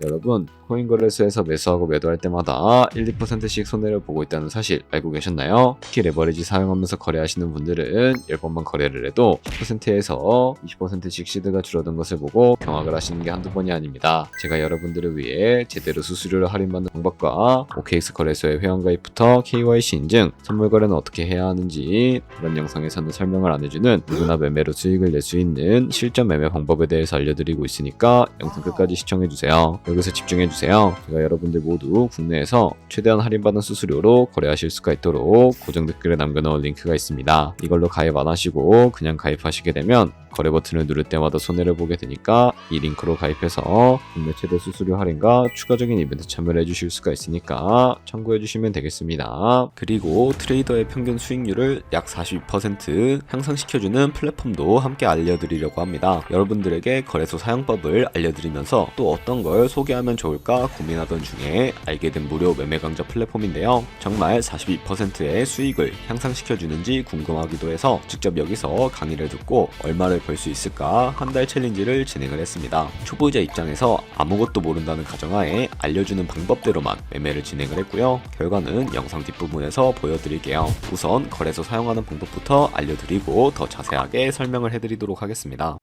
여러분, 코인 거래소에서 매수하고 매도할 때마다 1, 2%씩 손해를 보고 있다는 사실 알고 계셨나요? 특히 레버리지 사용하면서 거래하시는 분들은 10번만 거래를 해도 10%에서 20%씩 시드가 줄어든 것을 보고 경악을 하시는 게 한두 번이 아닙니다. 제가 여러분들을 위해 제대로 수수료를 할인받는 방법과 OKX 거래소의 회원가입부터 KYC 인증, 선물 거래는 어떻게 해야 하는지 이런 영상에서는 설명을 안 해주는 누구나 매매로 수익을 낼 수 있는 실전 매매 방법에 대해서 알려드리고 있으니까 영상 끝까지 시청해주세요. 여기서 집중해주세요. 제가 여러분들 모두 국내에서 최대한 할인받은 수수료로 거래하실 수가 있도록 고정 댓글에 남겨놓은 링크가 있습니다. 이걸로 가입 안 하시고 그냥 가입하시게 되면 거래 버튼을 누를 때마다 손해를 보게 되니까 이 링크로 가입해서 국내 최대 수수료 할인과 추가적인 이벤트 참여를 해주실 수가 있으니까 참고해주시면 되겠습니다. 그리고 트레이더의 평균 수익률을 약 42% 향상시켜주는 플랫폼도 함께 알려드리려고 합니다. 여러분들에게 거래소 사용법을 알려드리면서 또 어떤 걸 소개하면 좋을까 고민하던 중에 알게 된 무료 매매 강좌 플랫폼인데요. 정말 42%의 수익을 향상시켜주는지 궁금하기도 해서 직접 여기서 강의를 듣고 얼마를 벌 수 있을까 한 달 챌린지를 진행을 했습니다. 초보자 입장에서 아무것도 모른다는 가정하에 알려주는 방법대로만 매매를 진행을 했고요. 결과는 영상 뒷부분에서 보여드릴게요. 우선 거래소 사용하는 방법부터 알려드리고 더 자세하게 설명을 해드리도록 하겠습니다.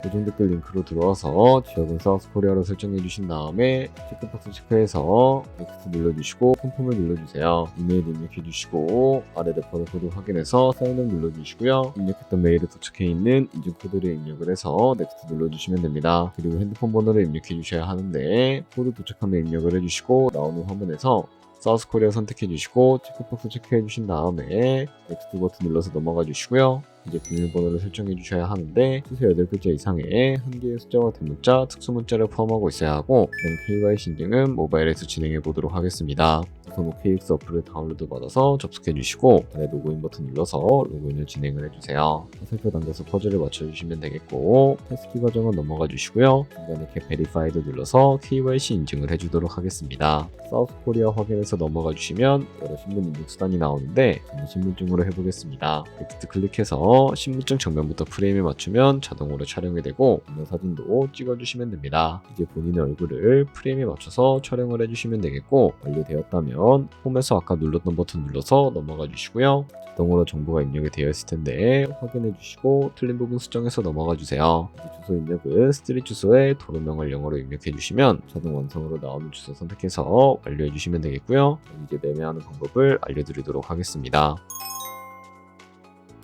고정 댓글 링크로 들어와서 지역은 사우스코리아로 설정해 주신 다음에 체크박스 체크해서 넥스트 눌러주시고 컨펌을 눌러주세요. 이메일 입력해 주시고 아래 레퍼럴 코드 확인해서 사인업 눌러주시고요. 입력했던 메일에 도착해 있는 인증 코드를 입력을 해서 넥스트 눌러주시면 됩니다. 그리고 핸드폰 번호를 입력해 주셔야 하는데 코드 도착하면 입력을 해주시고 나오는 화면에서 사우스코리아 선택해 주시고 체크박스 체크해 주신 다음에 넥스트 버튼 눌러서 넘어가 주시고요. 이제 비밀번호를 설정해 주셔야 하는데 수세 8글자 이상의 한 개의 숫자와 대문자, 특수문자를 포함하고 있어야 하고 KYC 인증은 모바일에서 진행해 보도록 하겠습니다. 우선 OKX 어플을 다운로드 받아서 접속해 주시고 아래 로그인 버튼 눌러서 로그인을 진행을 해주세요. 화살표 당겨서 퍼즐을 맞춰주시면 되겠고 패스키 과정은 넘어가 주시고요. 중간에 캡 베리파이드 눌러서 KYC 인증을 해주도록 하겠습니다. 사우스코리아 확인해서 넘어가 주시면 여러 신분 인증 수단이 나오는데 저는 신분증으로 해보겠습니다. 넥스트 클릭해서 신분증 정면부터 프레임에 맞추면 자동으로 촬영이 되고 있는 사진도 찍어주시면 됩니다. 이제 본인의 얼굴을 프레임에 맞춰서 촬영을 해주시면 되겠고 완료되었다면 홈에서 아까 눌렀던 버튼 눌러서 넘어가 주시고요. 자동으로 정보가 입력이 되어 있을 텐데 확인해 주시고 틀린 부분 수정해서 넘어가 주세요. 주소 입력은 스트릿 주소에 도로명을 영어로 입력해 주시면 자동 완성으로 나오는 주소 선택해서 완료해 주시면 되겠고요. 이제 매매하는 방법을 알려드리도록 하겠습니다.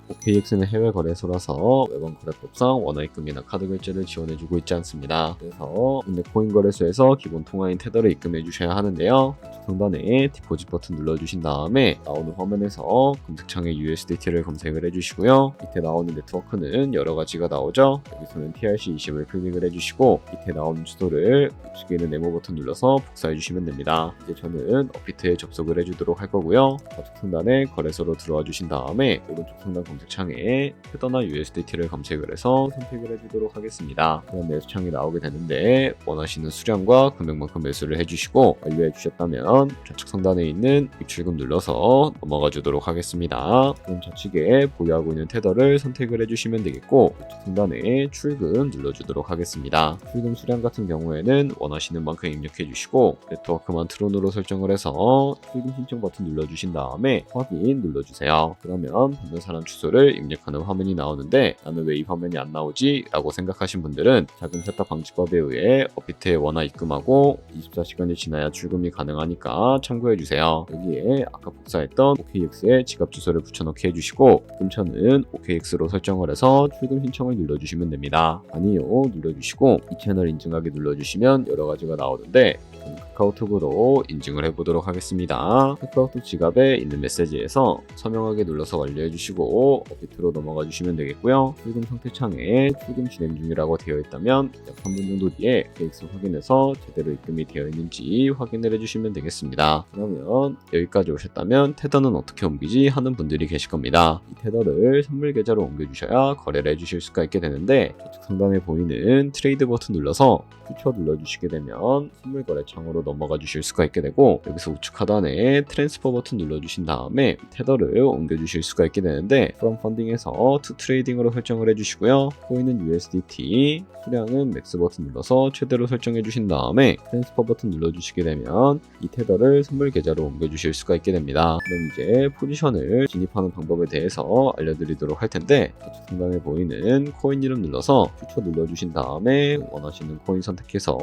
OKX는 해외 거래소라서 외번 거래법상 원화입금이나 카드 결제를 지원해주고 있지 않습니다. 그래서 국내 코인 거래소에서 기본 통화인 테더를 입금해 주셔야 하는데요. 상단에 디포짓 버튼 눌러주신 다음에 나오는 화면에서 검색창에 USDT를 검색을 해주시고요. 밑에 나오는 네트워크는 여러 가지가 나오죠. 여기서는 TRC20을 클릭을 해주시고 밑에 나오는 주소를 우측에 있는 네모 버튼 눌러서 복사해 주시면 됩니다. 이제 저는 업비트에 접속을 해주도록 할 거고요. 좌측 상단에 거래소로 들어와 주신 다음에 오른쪽 상단 검색창에 테더나 USDT를 검색을 해서 선택을 해주도록 하겠습니다. 그럼 매수창이 나오게 되는데 원하시는 수량과 금액만큼 매수를 해주시고 완료해 주셨다면 좌측 상단에 있는 입출금 눌러서 넘어가 주도록 하겠습니다. 그럼 좌측에 보유하고 있는 테더를 선택을 해주시면 되겠고 우측 상단에 출금 눌러주도록 하겠습니다. 출금 수량 같은 경우에는 원하시는 만큼 입력해 주시고 네트워크만 트론으로 설정을 해서 출금 신청 버튼 눌러주신 다음에 확인 눌러주세요. 그러면 받는 사람 주소를 입력하는 화면이 나오는데 나는 왜 이 화면이 안 나오지? 라고 생각하신 분들은 자금 세탁 방지법에 의해 업비트에 원화 입금하고 24시간이 지나야 출금이 가능하니까 참고해주세요. 여기에 아까 복사했던 OKX의 지갑 주소를 붙여넣기 해주시고 입금처는 OKX로 설정을 해서 출금 신청을 눌러주시면 됩니다. 아니요 눌러주시고 이 채널 인증하기 눌러주시면 여러 가지가 나오는데 카카오톡으로 인증을 해보도록 하겠습니다. 카카오톡 지갑에 있는 메시지에서 서명하게 눌러서 완료해주시고 업비트로 넘어가 주시면 되겠고요. 출금 상태 창에 출금 진행 중이라고 되어 있다면 약 3분 정도 뒤에 KX 확인해서 제대로 입금이 되어 있는지 확인을 해주시면 되겠습니다. 그러면 여기까지 오셨다면 테더는 어떻게 옮기지 하는 분들이 계실 겁니다. 이 테더를 선물 계좌로 옮겨주셔야 거래를 해주실 수가 있게 되는데 좌측 상단에 보이는 트레이드 버튼 눌러서 퓨처 눌러주시게 되면 선물 거래 창으로 넘어가 주실 수가 있게 되고, 여기서 우측 하단에 트랜스퍼 버튼 눌러주신 다음에 테더를 옮겨주실 수가 있게 되는데, from funding에서 to trading으로 설정을 해주시고요. 코인은 USDT, 수량은 맥스 버튼 눌러서 최대로 설정해 주신 다음에 트랜스퍼 버튼 눌러주시게 되면 이 테더를 선물 계좌로 옮겨주실 수가 있게 됩니다. 그럼 이제 포지션을 진입하는 방법에 대해서 알려드리도록 할 텐데, 좌측 상단에 보이는 코인 이름 눌러서 퓨처 눌러주신 다음에 원하시는 코인 선택해서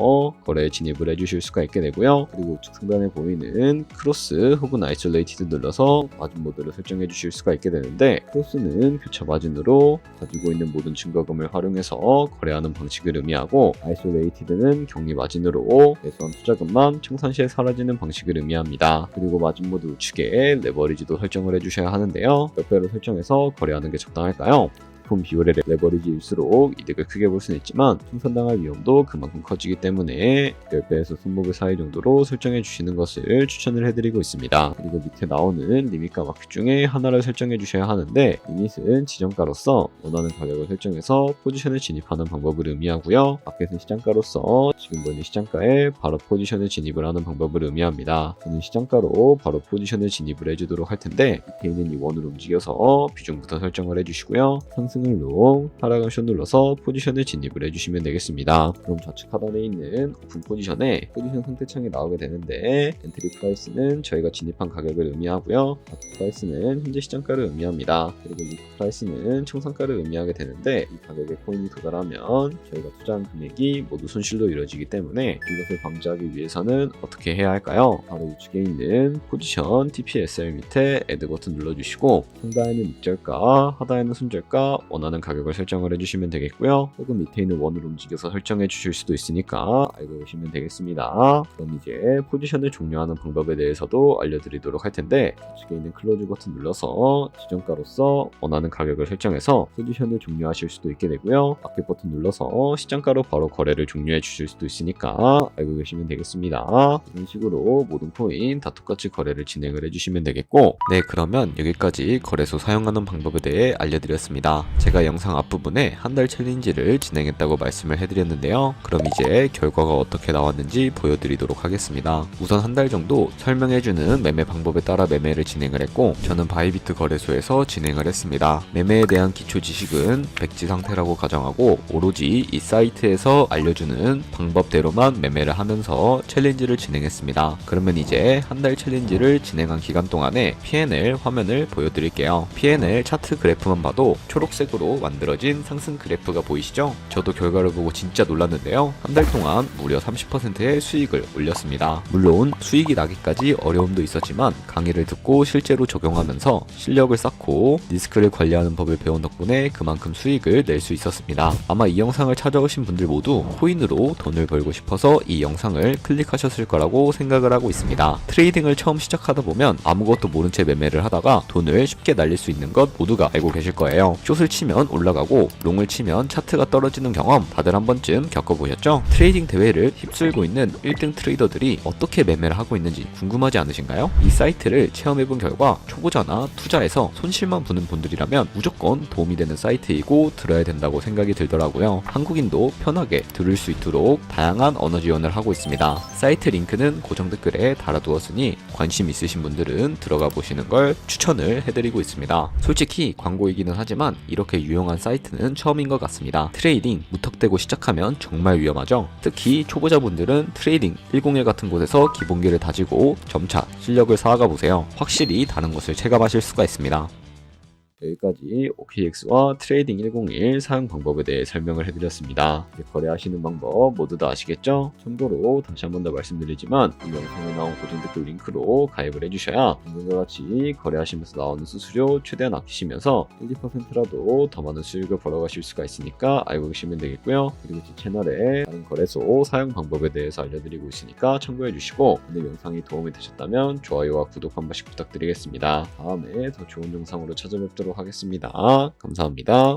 거래에 진입을 해주실 수가 있게 되고요. 그리고 우측 상단에 보이는 크로스 혹은 아이솔레이티드 눌러서 마진 모드를 설정해 주실 수가 있게 되는데, 크로스는 교차 마진으로 가지고 있는 모든 증거금을 활용해서 거래하는 방식을 의미하고, 아이솔레이티드는 격리 마진으로 매수한 투자금만 청산 시에 사라지는 방식을 의미합니다. 그리고 마진 모드 우측에 레버리지도 설정을 해주셔야 하는데요. 몇 배로 설정해서 거래하는 게 적당할까요? 제품 비율의 레버리지일수록 이득을 크게 볼 수는 있지만 청산당할 위험도 그만큼 커지기 때문에 10배에서 20배 사이 정도로 설정해 주시는 것을 추천을 해드리고 있습니다. 그리고 밑에 나오는 리밋과 마켓 중에 하나를 설정해 주셔야 하는데, 리밋은 지정가로서 원하는 가격을 설정해서 포지션에 진입하는 방법을 의미하고요. 마켓은 시장가로서 지금 보이는 시장가에 바로 포지션에 진입을 하는 방법을 의미합니다. 저는 시장가로 바로 포지션에 진입을 해주도록 할 텐데, 밑에 있는 이 원을 움직여서 비중부터 설정을 해주시고요. 상승을 롱, 하락을 숏 눌러서 포지션에 진입을 해주시면 되겠습니다. 그럼 좌측 하단에 있는 오픈 포지션에 포지션 상태창이 나오게 되는데, 엔트리 프라이스는 저희가 진입한 가격을 의미하고요. 마켓 프라이스는 현재 시장가를 의미합니다. 그리고 리스크 프라이스는 청산가를 의미하게 되는데, 이 가격에 코인이 도달하면 저희가 투자한 금액이 모두 손실로 이루어지기 때문에 이것을 방지하기 위해서는 어떻게 해야 할까요? 바로 우측에 있는 포지션 TPSR 밑에 애드 버튼 눌러주시고, 상단에는 익절가, 하단에는 손절가, 원하는 가격을 설정을 해주시면 되겠고요. 혹은 밑에 있는 원을 움직여서 설정해 주실 수도 있으니까 알고 계시면 되겠습니다. 그럼 이제 포지션을 종료하는 방법에 대해서도 알려드리도록 할 텐데, 우측에 있는 클로즈 버튼 눌러서 지정가로서 원하는 가격을 설정해서 포지션을 종료하실 수도 있게 되고요. 마켓 버튼 눌러서 시장가로 바로 거래를 종료해 주실 수도 있으니까 알고 계시면 되겠습니다. 이런 식으로 모든 코인 다 똑같이 거래를 진행을 해주시면 되겠고, 네, 그러면 여기까지 거래소 사용하는 방법에 대해 알려드렸습니다. 제가 영상 앞부분에 한 달 챌린지를 진행했다고 말씀을 해드렸는데요. 그럼 이제 결과가 어떻게 나왔는지 보여드리도록 하겠습니다. 우선 한 달 정도 설명해주는 매매 방법에 따라 매매를 진행을 했고, 저는 바이비트 거래소에서 진행을 했습니다. 매매에 대한 기초 지식은 백지 상태라고 가정하고, 오로지 이 사이트에서 알려주는 방법대로만 매매를 하면서 챌린지를 진행했습니다. 그러면 이제 한 달 챌린지를 진행한 기간 동안에 P&L 화면을 보여드릴게요. P&L 차트 그래프만 봐도 초록색으로 만들어진 상승 그래프가 보이시죠? 저도 결과를 보고 진짜 놀랐는데요. 한 달 동안 무려 30%의 수익을 올렸습니다. 물론 수익이 나기까지 어려움도 있었지만 강의를 듣고 실제로 적용하면서 실력을 쌓고 리스크를 관리하는 법을 배운 덕분에 그만큼 수익을 낼 수 있었습니다. 아마 이 영상을 찾아오신 분들 모두 코인으로 돈을 벌고 싶어서 이 영상을 클릭하셨을 거라고 생각을 하고 있습니다. 트레이딩을 처음 시작하다 보면 아무것도 모른 채 매매를 하다가 돈을 쉽게 날릴 수 있는 것 모두가 알고 계실 거예요. 숏을 치면 올라가고 롱을 치면 차트가 떨어지는 경험 다들 한 번쯤 겪어보셨죠? 트레이딩 대회를 휩쓸고 있는 1등 트레이더들이 어떻게 매매를 하고 있는지 궁금하지 않으신가요? 이 사이트를 체험해본 결과 초보자나 투자에서 손실만 보는 분들이라면 무조건 도움이 되는 사이트이고 들어야 된다고 생각이 들더라고요. 한국인도 편하게 들을 수 있도록 다양한 언어 지원을 하고 있습니다. 사이트 링크는 고정 댓글에 달아두었으니 관심 있으신 분들은 들어가 보시는 걸 추천을 해드리고 있습니다. 솔직히 광고이기는 하지만 이렇게 유용한 사이트는 처음인 것 같습니다. 트레이딩 무턱대고 시작하면 정말 위험하죠. 특히 초보자분들은 트레이딩 101 같은 곳에서 기본기를 다지고 점차 실력을 쌓아가 보세요. 확실히 다른 것을 체감하실 수가 있습니다. 여기까지 OKX와 트레이딩 101 사용 방법에 대해 설명을 해드렸습니다. 이제 거래하시는 방법 모두 다 아시겠죠? 참고로 다시 한 번 더 말씀드리지만 이 영상에 나온 고정 댓글 링크로 가입을 해주셔야 방금과 같이 거래하시면서 나오는 수수료 최대한 아끼시면서 1~2%라도 더 많은 수익을 벌어가실 수가 있으니까 알고 계시면 되겠고요. 그리고 제 채널에 다른 거래소 사용 방법에 대해서 알려드리고 있으니까 참고해주시고, 오늘 영상이 도움이 되셨다면 좋아요와 구독 한 번씩 부탁드리겠습니다. 다음에 더 좋은 영상으로 찾아뵙도록 하겠습니다. 감사합니다.